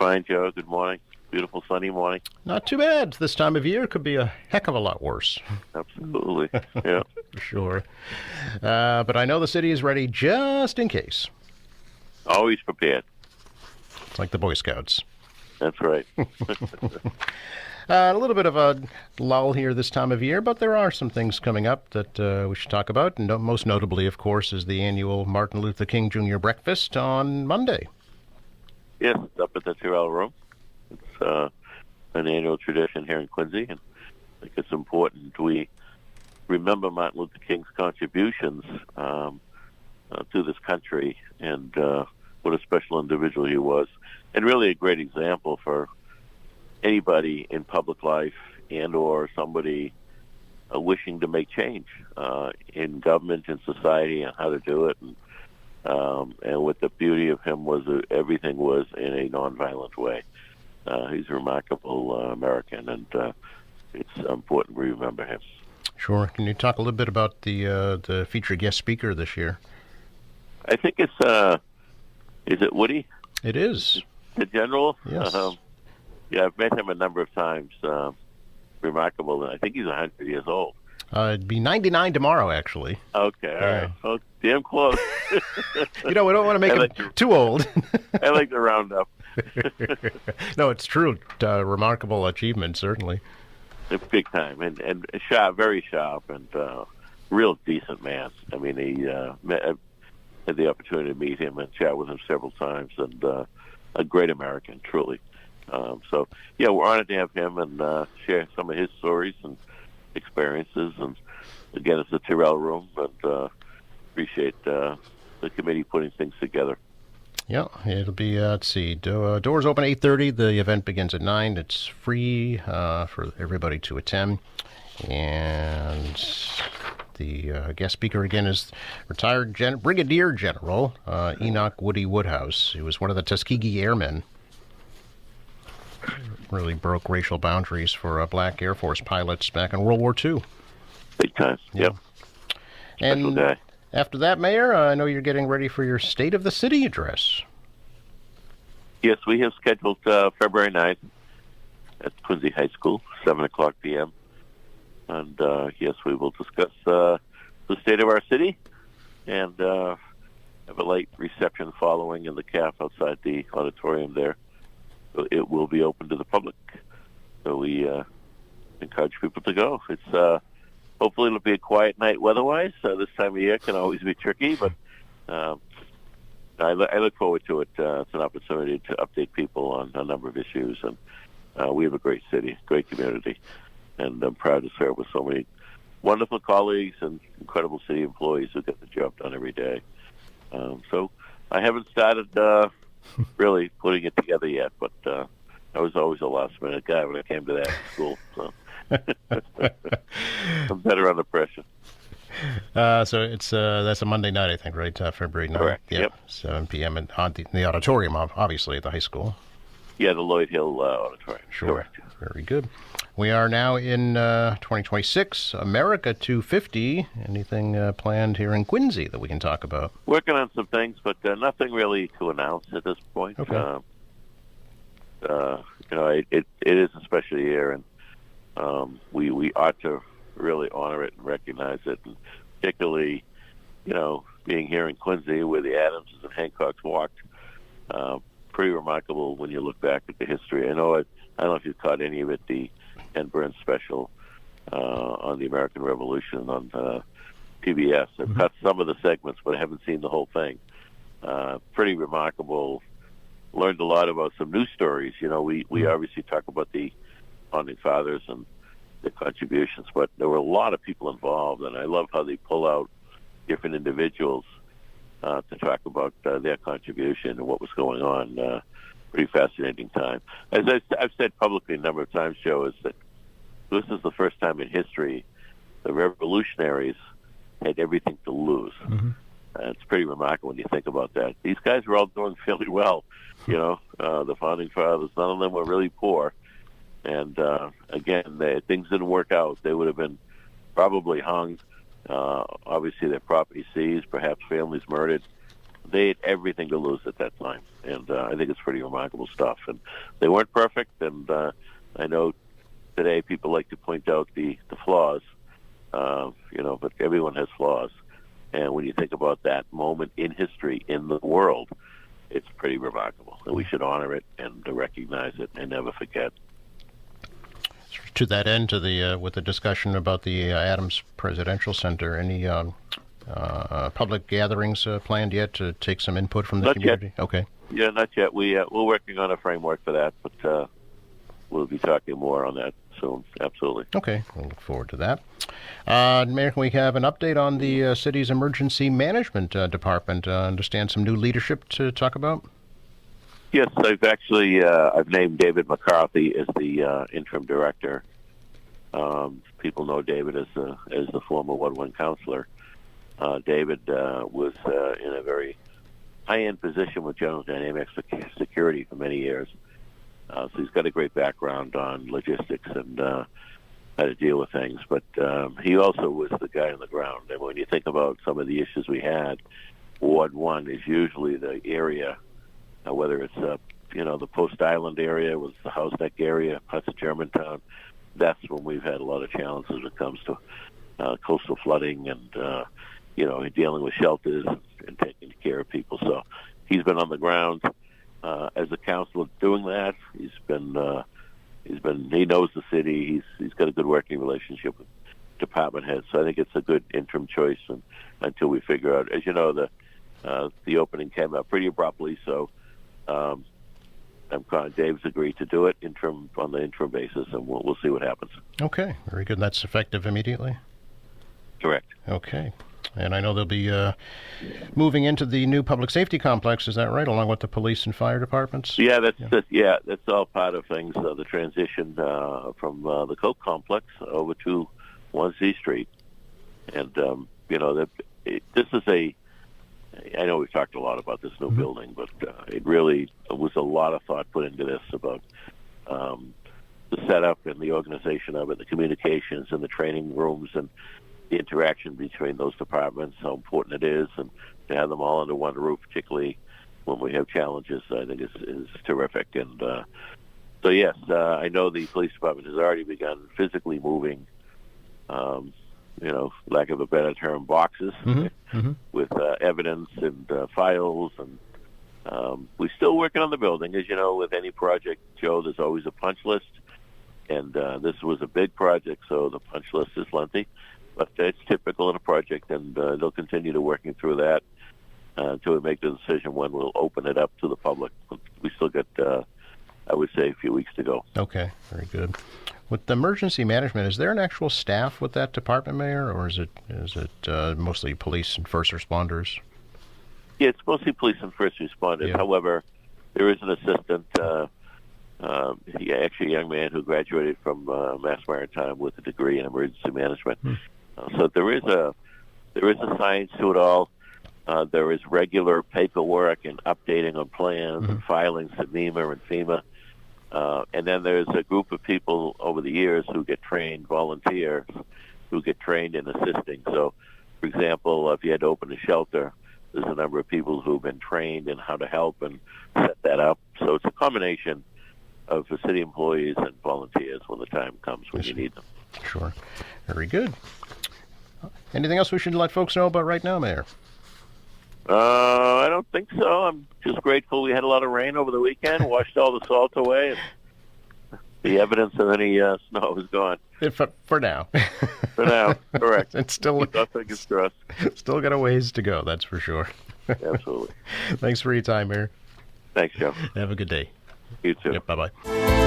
fine, Joe. Good morning. Beautiful sunny morning. Not too bad. This time of year could be a heck of a lot worse. Absolutely. Yeah. For sure. But I know the city is ready just in case. Always prepared. It's like the Boy Scouts. That's right. A little bit of a lull here this time of year, but there are some things coming up that we should talk about. And most notably, of course, is the annual Martin Luther King Jr. breakfast on Monday. Yes, it's up at the Tyrrell Room. It's an annual tradition here in Quincy, and I think it's important we remember Martin Luther King's contributions to this country and what a special individual he was, and really a great example for anybody in public life and or somebody wishing to make change in government and society and how to do it. And what the beauty of him was, everything was in a nonviolent way. He's a remarkable American, and it's important we remember him. Sure. Can you talk a little bit about the featured guest speaker this year? I think it's, is it Woody? It is. The General? Yes. Yeah, I've met him a number of times. Remarkable. And I think he's 100 years old. It'd be 99 tomorrow, actually. Okay, all right. Oh, damn close. We don't want to make him too old. I like the round up. No, it's true. Remarkable achievement, certainly. Big time. And sharp, very sharp, and real decent man. I mean, I had the opportunity to meet him and chat with him several times, and a great American, truly. So, yeah, we're honored to have him and share some of his stories and experiences. And, again, it's the Tyrrell Room, but appreciate the committee putting things together. Yeah, it'll be, let's see, doors open 8:30. The event begins at 9. It's free for everybody to attend. And the guest speaker, again, is retired Brigadier General Enoch Woody Woodhouse. He was one of the Tuskegee Airmen. Really broke racial boundaries for black Air Force pilots back in World War II. Big time, yep. And special guy. After that, Mayor, I know you're getting ready for your State of the City address. Yes, we have scheduled February 9th at Quincy High School, 7 o'clock p.m. And, yes, we will discuss the state of our city and have a late reception following in the CAF outside the auditorium there. So it will be open to the public. So we encourage people to go. It's hopefully it'll be a quiet night weather-wise. This time of year can always be tricky, but I look forward to it. It's an opportunity to update people on a number of issues, and we have a great city, great community, and I'm proud to serve with so many wonderful colleagues and incredible city employees who get the job done every day. So I haven't started really putting it together yet, but I was always a last-minute guy when it came to that school. So. I'm better under pressure. So it's that's a Monday night, I think, right? February 9th. Correct. Yep. 7 p.m. in the auditorium, obviously, at the high school. Yeah, the Lloyd Hill Auditorium. Sure. Correct. Very good. We are now in 2026, America 250. Anything planned here in Quincy that we can talk about? Working on some things, but nothing really to announce at this point. Okay. It is a special year, and we ought to really honor it and recognize it, and particularly, being here in Quincy where the Adamses and Hancocks walked. Pretty remarkable when you look back at the history. I don't know if you've caught any of it, the Ken Burns special on the American Revolution on PBS. I've caught some of the segments, but I haven't seen the whole thing. Pretty remarkable. Learned a lot about some news stories. We obviously talk about the founding fathers and their contributions, but there were a lot of people involved, and I love how they pull out different individuals to talk about their contribution and what was going on. Pretty fascinating time. As I've said publicly a number of times, Joe, is that this is the first time in history the revolutionaries had everything to lose. Mm-hmm. It's pretty remarkable when you think about that. These guys were all doing fairly well. The founding fathers, none of them were really poor. And, again, things didn't work out. They would have been probably hung. Obviously, their property seized, perhaps families murdered. they had everything to lose at that time, and I think it's pretty remarkable stuff. And they weren't perfect, and I know today people like to point out the flaws, but everyone has flaws. And when you think about that moment in history in the world, it's pretty remarkable, and we should honor it and recognize it and never forget. To that end, with the discussion about the Adams Presidential Center, any public gatherings planned yet to take some input from the Not community? Yet. Okay. Yeah, not yet. We're working on a framework for that, but we'll be talking more on that soon. Absolutely. Okay, we'll look forward to that. Mayor, can we have an update on the city's emergency management department? Understand some new leadership to talk about? Yes, I've named David McCarthy as the interim director. People know David as the former Ward 1 councilor. David was in a very high-end position with General Dynamics Security for many years. So he's got a great background on logistics and how to deal with things. But he also was the guy on the ground. And when you think about some of the issues we had, Ward 1 is usually the area, whether it's the Post Island area, was the House Neck area, parts of Germantown. That's when we've had a lot of challenges when it comes to coastal flooding and dealing with shelters and taking care of people. So he's been on the ground as a councilor doing that. He knows the city. He's got a good working relationship with department heads. So I think it's a good interim choice until we figure out. As you know, the opening came up pretty abruptly. So Dave's agreed to do it on the interim basis, and we'll see what happens. Okay, very good. That's effective immediately? Correct. Okay. And I know they'll be moving into the new public safety complex, is that right, along with the police and fire departments? Yeah, that's all part of things, the transition from the Coke complex over to 1C Street. And, this is I know we've talked a lot about this new building, but it really was a lot of thought put into this about the setup and the organization of it, the communications and the training rooms and the interaction between those departments, how important it is, and to have them all under one roof, particularly when we have challenges, I think is terrific. And so, yes, I know the police department has already begun physically moving, lack of a better term, boxes with evidence and files. And we're still working on the building. As you know, with any project, Joe, there's always a punch list. And this was a big project, so the punch list is lengthy. But it's typical in a project, and they'll continue to working through that until we make the decision when we'll open it up to the public. We still got, I would say, a few weeks to go. Okay, very good. With the emergency management, is there an actual staff with that department, Mayor, or is it mostly police and first responders? Yeah, it's mostly police and first responders. Yeah. However, there is an assistant, actually a young man who graduated from Mass Maritime with a degree in emergency management. So there is a science to it all. There is regular paperwork and updating on plans and filings at NEMA and FEMA. And then there's a group of people over the years who get trained, volunteers, who get trained in assisting. So, for example, if you had to open a shelter, there's a number of people who've been trained in how to help and set that up. So it's a combination of city employees and volunteers when the time comes when you need them. Sure. Very good. Anything else we should let folks know about right now, Mayor? I don't think so. I'm just grateful we had a lot of rain over the weekend, washed all the salt away, and the evidence of any snow is gone. For now. For now, correct. It's still fingers crossed. Still got a ways to go, that's for sure. Absolutely. Thanks for your time, Mayor. Thanks, Joe. Have a good day. You too. Yep, bye-bye.